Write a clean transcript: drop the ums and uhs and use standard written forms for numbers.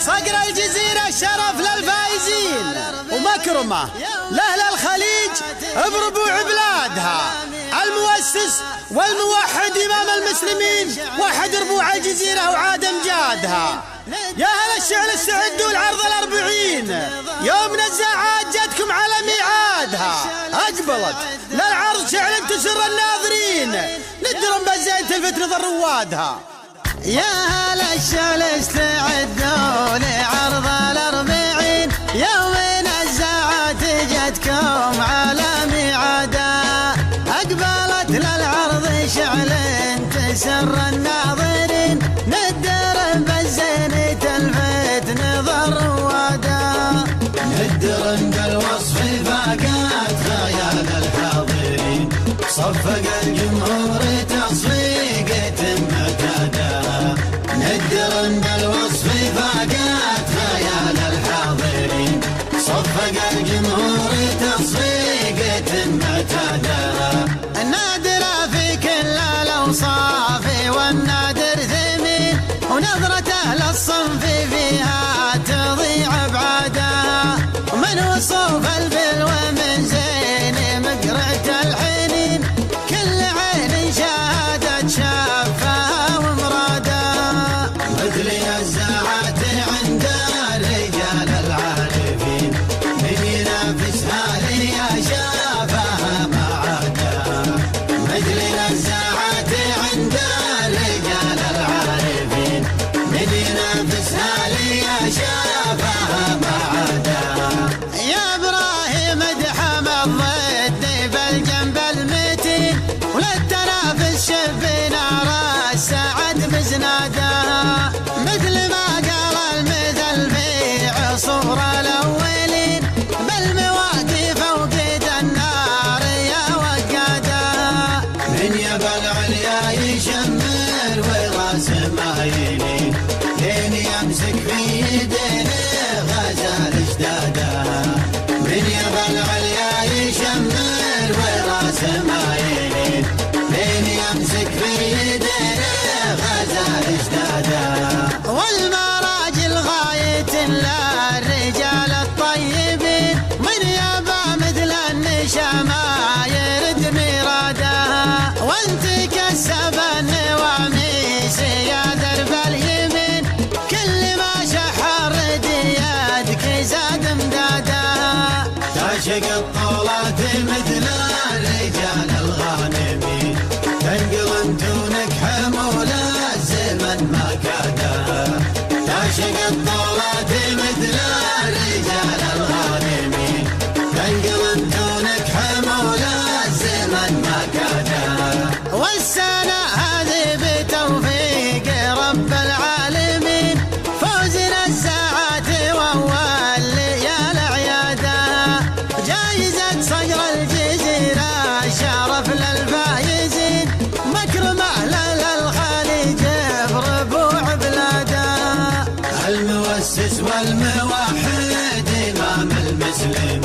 صقر الجزيرة شرف للفايزين ومكرمة لأهل الخليج بربوع بلادها. المؤسس والموحد إمام المسلمين وحد ربوع الجزيرة وعاد أمجادها. يا أهل الشعر استعدوا العرض ال40 يوم نزاعات جتكم على ميعادها. أقبلت للعرض شعر تسر الناظرين ندرم بزين تلفت نظر روادها. يا أهل الشعر استعدوا لعرض ال40 يوم نزاعات جتكم على ميعادها. أقبلت للعرض شعر تسر الناظرين ندرم بزين تلفت نظر روادها. ندرم بالوصف فاقات خيال الحاضرين صفق الجمهور تصفيقة معتادة. ندرم بالوصف فاقات خيال الحاضرين صفق الجمهور تصفيقة معتادة. النادرة في كل الأوصاف والنادر ثمين ونظرته للصنف فيها تضيع بعدها. ومن وصوف البلوى من زين مقرة الحنين كل عين شاهدت شافها ومرادها. مثل الزاعات عند الرجال العارفين من ينافسها لي شافها معادها. مثل الزاعات عند الرجال العارفين من ينافسها لي شافها معادها. يا إبراهيم ادحم الضد بالجنب المتين وللتنافس شف نار السعد بزنادها. مثل ما قال المثل في عصور الأولين بالمواقف وقيد النار يا وقادها. من يبى العليا يشمر وراس ما يلين لين يمسك في يديه غزال اشدادها. من يبى العليا يشمر وراس ما يلين لين يمسك في يديه غزال اشدادها. والمراجل غاية للرجال الطيبين من يبى مثل النشا ما يرد مرادها. وانت كسب النواميس يا درب اليمين كل ما شحر يدك زاد امدادها. تعشق الطولات مثل الرجال الغانمين تنقلم دونك حمول الزمن ما كادها. تعشق الطولات مثل الرجال الغانمين تنقلم دونك حمول الزمن ما كادها. والسنة هذه بتوفيق رب العالمين فوزنا الساعات وأول ليال عيادها. جايزة صقر الجزيرة شرف للفايزين مكرمة للخليج بربوع بلادها. المؤسس والموحد إمام المسلمين